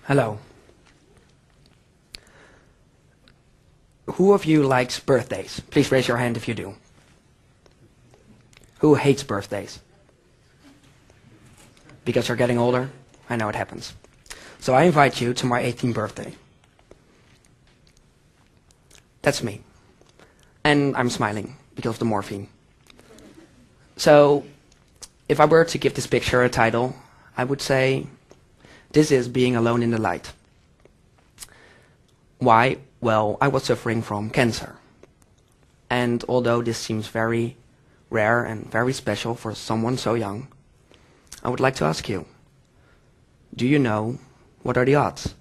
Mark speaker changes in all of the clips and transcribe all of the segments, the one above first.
Speaker 1: Hello. Who of you likes birthdays? Please raise your hand if you do. Who hates birthdays? Because you're getting older? I know it happens. So I invite you to my 18th birthday. That's me. And I'm smiling because of the morphine. So if I were to give this picture a title, I would say, this is being alone in the light. Why? Well, I was suffering from cancer. And although this seems very rare and very special for someone so young, I would like to ask you, do you know what are the odds?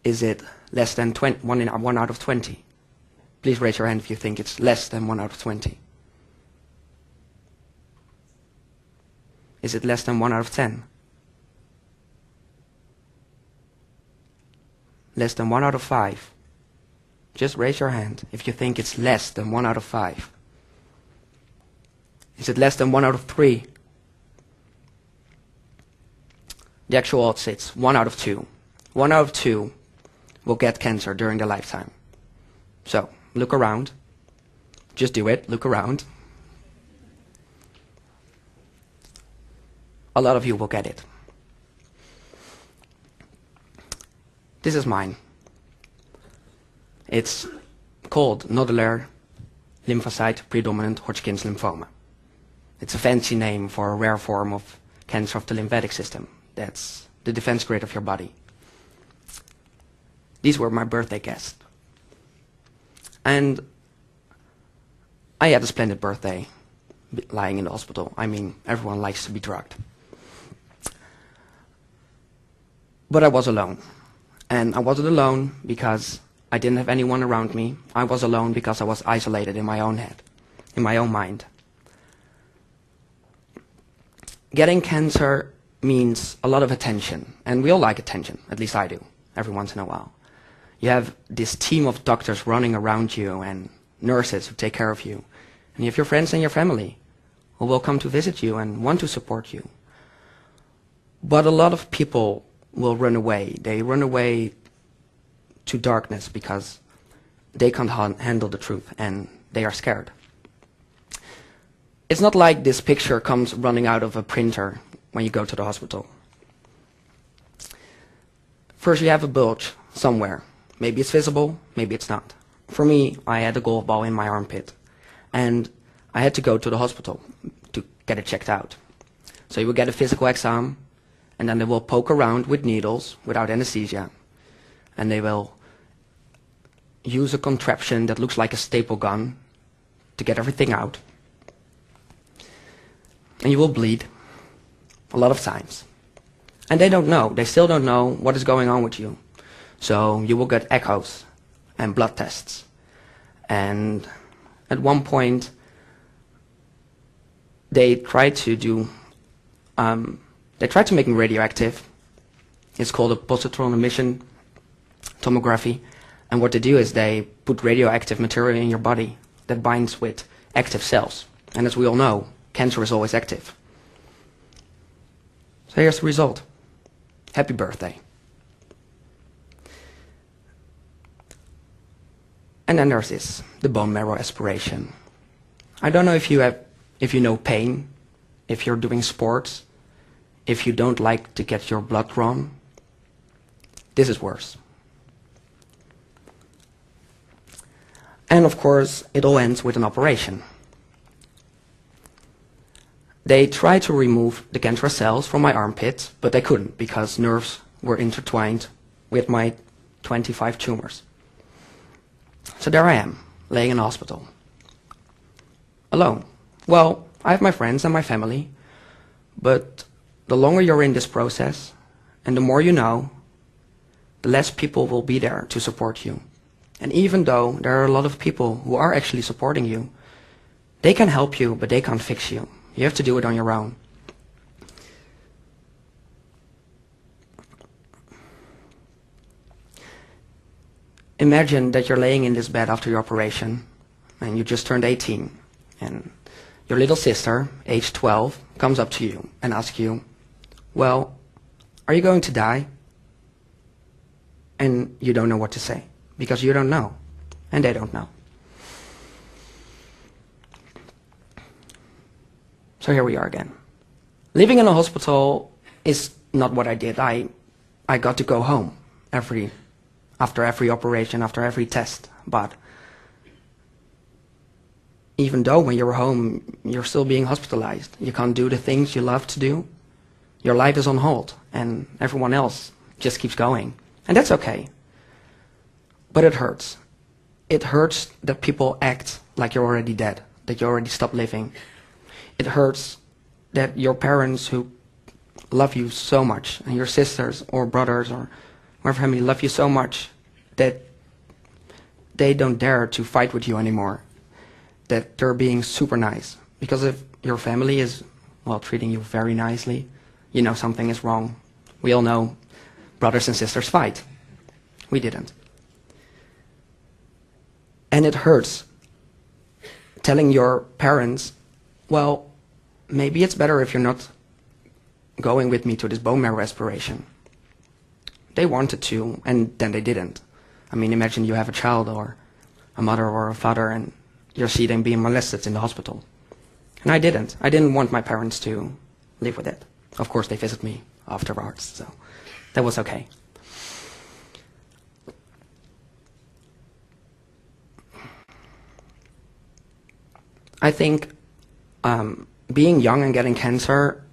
Speaker 1: Is it less than 1 out of 20? Please raise your hand if you think it's less than 1 out of 20. Is it less than 1 out of 10? Less than 1 out of 5? Just raise your hand if you think it's less than 1 out of 5. Is it less than 1 out of 3? The actual odds, it's 1 out of 2. 1 out of 2 will get cancer during their lifetime. So, look around. Just do it, look around. A lot of you will get it. This is mine. It's called nodular lymphocyte predominant Hodgkin's lymphoma. It's a fancy name for a rare form of cancer of the lymphatic system. That's the defense grid of your body. These were my birthday guests. And I had a splendid birthday lying in the hospital. I mean, everyone likes to be drugged. But I was alone. And I wasn't alone because I didn't have anyone around me. I was alone because I was isolated in my own head, in my own mind. Getting cancer means a lot of attention, and we all like attention, at least I do, every once in a while. You have this team of doctors running around you and nurses who take care of you. And you have your friends and your family who will come to visit you and want to support you. But a lot of people will run away. They run away to darkness because they can't handle the truth and they are scared. It's not like this picture comes running out of a printer when you go to the hospital. First you have a bulge somewhere. Maybe it's visible, maybe it's not. For me, I had a golf ball in my armpit and I had to go to the hospital to get it checked out. So you will get a physical exam and then they will poke around with needles without anesthesia and they will use a contraption that looks like a staple gun to get everything out. And you will bleed a lot of times. And they don't know, they still don't know what is going on with you. So you will get echoes and blood tests. And at one point they tried to make me radioactive. It's called a positron emission tomography. And what they do is they put radioactive material in your body that binds with active cells. And as we all know, cancer is always active. So here's the result. Happy birthday. And then there's this, the bone marrow aspiration. I don't know if you know pain, if you're doing sports, if you don't like to get your blood drawn. This is worse. And of course, it all ends with an operation. They tried to remove the cancerous cells from my armpit, but they couldn't because nerves were intertwined with my 25 tumors. So there I am, laying in a hospital. Alone. Well, I have my friends and my family, but the longer you're in this process, and the more you know, the less people will be there to support you. And even though there are a lot of people who are actually supporting you, they can help you, but they can't fix you. You have to do it on your own. Imagine that you're laying in this bed after your operation, and you just turned 18, and your little sister, age 12, comes up to you and asks you, well, are you going to die? and you don't know what to say because you don't know and they don't know. So here we are again. Living in a hospital is not what I did. I got to go home after every operation, after every test. But even though when you're home, you're still being hospitalized. You can't do the things you love to do. Your life is on hold, and everyone else just keeps going. And that's okay. But it hurts. It hurts that people act like you're already dead, that you already stopped living. It hurts that your parents who love you so much, and your sisters or brothers or whoever family love you so much, that they don't dare to fight with you anymore. That they're being super nice. Because if your family is, well, treating you very nicely, you know something is wrong. We all know brothers and sisters fight. We didn't. And it hurts telling your parents, well, maybe it's better if you're not going with me to this bone marrow aspiration. They wanted to, and then they didn't. I mean, imagine you have a child or a mother or a father and you see them being molested in the hospital. And I didn't. I didn't want my parents to live with it. Of course, they visit me afterwards, so that was okay. I think being young and getting cancer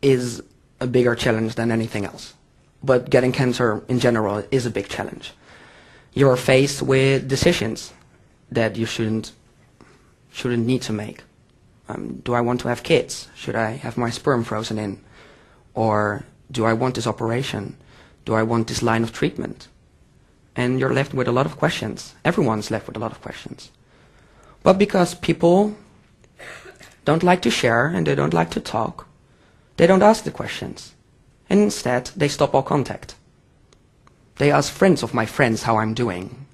Speaker 1: is a bigger challenge than anything else. But getting cancer in general is a big challenge. You're faced with decisions that you shouldn't need to make. Do I want to have kids? Should I have my sperm frozen in? Or do I want this operation? Do I want this line of treatment? And you're left with a lot of questions. Everyone's left with a lot of questions. But because people don't like to share and they don't like to talk, they don't ask the questions. And instead, they stop all contact. They ask friends of my friends how I'm doing.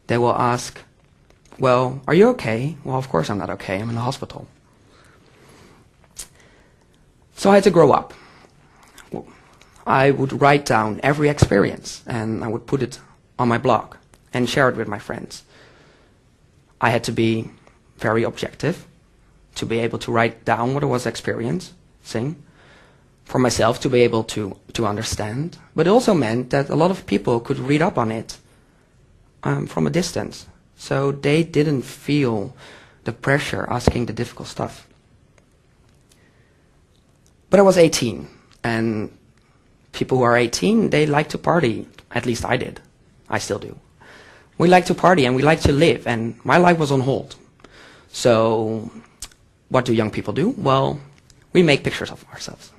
Speaker 1: They will ask, well, are you okay? Well, of course I'm not okay. I'm in the hospital. So I had to grow up. I would write down every experience and I would put it on my blog and share it with my friends. I had to be very objective to be able to write down what I was experiencing, for myself to be able to understand. But it also meant that a lot of people could read up on it from a distance. So they didn't feel the pressure asking the difficult stuff. But I was 18, and people who are 18, they like to party. At least I did. I still do. We like to party and we like to live, and my life was on hold. So what do young people do? Well, we make pictures of ourselves.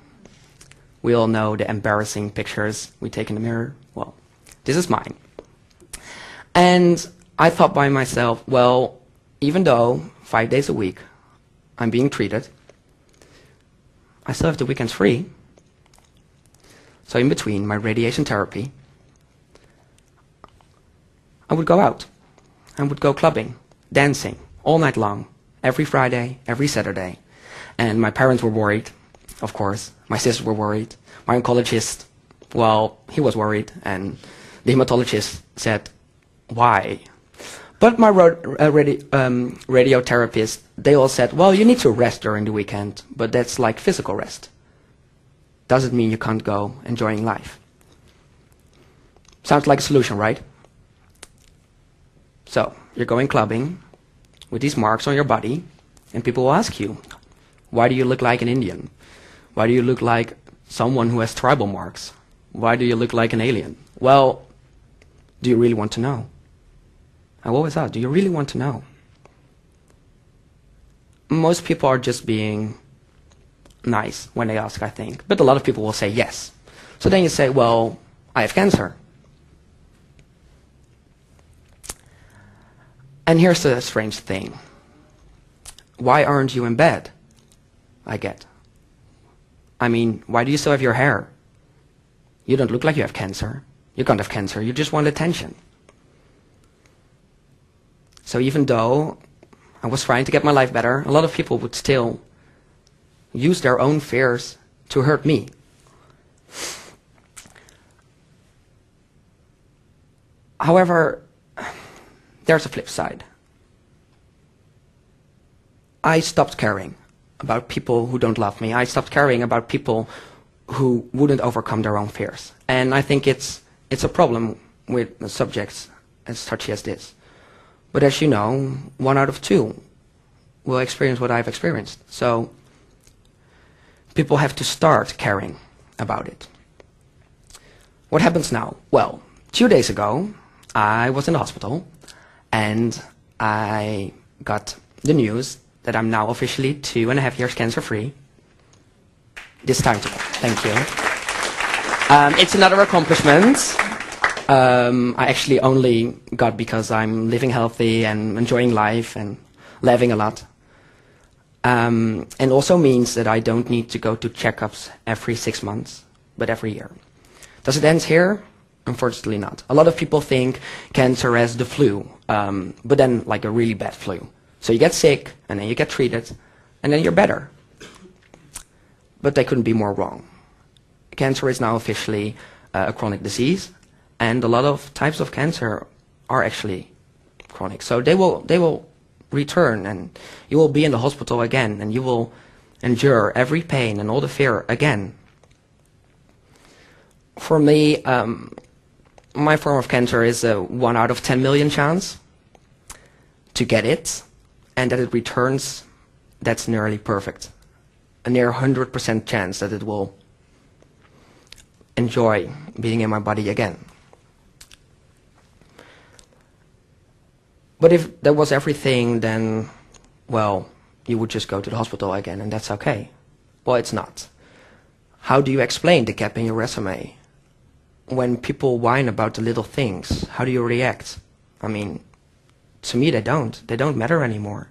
Speaker 1: We all know the embarrassing pictures we take in the mirror. Well, this is mine. And I thought by myself, well, even though 5 days a week I'm being treated, I still have the weekends free. So in between my radiation therapy, I would go out. I would go clubbing, dancing, all night long, every Friday, every Saturday. And my parents were worried, of course. My sisters were worried. My oncologist, well, he was worried. And the hematologist said, why? But my radiotherapist, they all said, well, you need to rest during the weekend, but that's like physical rest. Doesn't mean you can't go enjoying life. Sounds like a solution, right? So, you're going clubbing with these marks on your body, and people will ask you, why do you look like an Indian? Why do you look like someone who has tribal marks? Why do you look like an alien? Well, do you really want to know? I always ask, do you really want to know? Most people are just being nice when they ask, I think. But a lot of people will say yes. So then you say, well, I have cancer. And here's the strange thing. Why aren't you in bed? I get. I mean, why do you still have your hair? You don't look like you have cancer. You can't have cancer. You just want attention. So even though I was trying to get my life better, a lot of people would still use their own fears to hurt me. However, there's a flip side. I stopped caring about people who don't love me. I stopped caring about people who wouldn't overcome their own fears. And I think it's a problem with subjects as touchy as this. But as you know, 1 out of 2 will experience what I've experienced. So people have to start caring about it. What happens now? Well, 2 days ago, I was in the hospital and I got the news that I'm now officially 2.5 years cancer-free. This time to thank you. It's another accomplishment. I actually only got because I'm living healthy and enjoying life and laughing a lot. And also means that I don't need to go to checkups every 6 months, but every year. Does it end here? Unfortunately not. A lot of people think cancer as the flu, but then like a really bad flu. So you get sick, and then you get treated, and then you're better. But they couldn't be more wrong. Cancer is now officially a chronic disease, and a lot of types of cancer are actually chronic. So they will return, and you will be in the hospital again, and you will endure every pain and all the fear again. For me, my form of cancer is a 1 out of 10 million chance to get it, and that it returns. That's nearly perfect. A near 100% chance that it will enjoy being in my body again. But if that was everything, then, well, you would just go to the hospital again, and that's okay. Well, it's not. How do you explain the gap in your resume? When people whine about the little things, how do you react? I mean, to me, they don't matter anymore.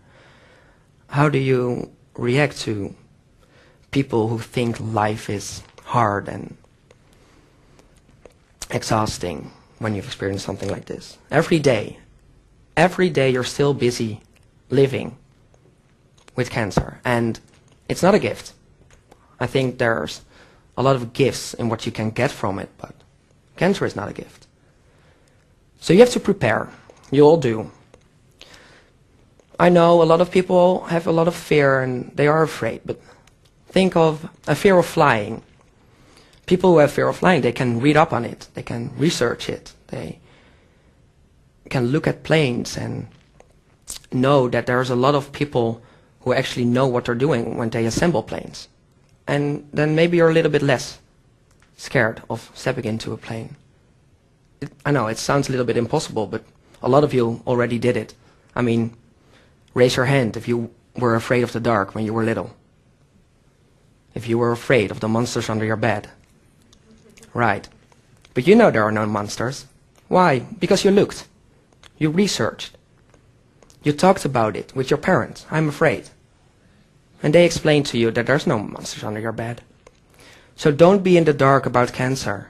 Speaker 1: How do you react to people who think life is hard and exhausting when you've experienced something like this? Every day you're still busy living with cancer, and it's not a gift. I think there's a lot of gifts in what you can get from it, but cancer is not a gift. So you have to prepare. You all do. I know a lot of people have a lot of fear and they are afraid, but think of a fear of flying. People who have fear of flying, they can read up on it, they can research it, they can look at planes and know that there's a lot of people who actually know what they're doing when they assemble planes. And then maybe you're a little bit less scared of stepping into a plane. I know it sounds a little bit impossible, but a lot of you already did it. I mean, raise your hand if you were afraid of the dark when you were little. If you were afraid of the monsters under your bed. Right. But you know there are no monsters. Why? Because you looked. You researched. You talked about it with your parents. I'm afraid. And they explained to you that there's no monsters under your bed. So don't be in the dark about cancer.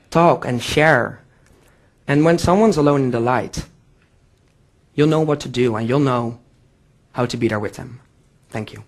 Speaker 1: Talk and share. And when someone's alone in the light, you'll know what to do and you'll know how to be there with them. Thank you.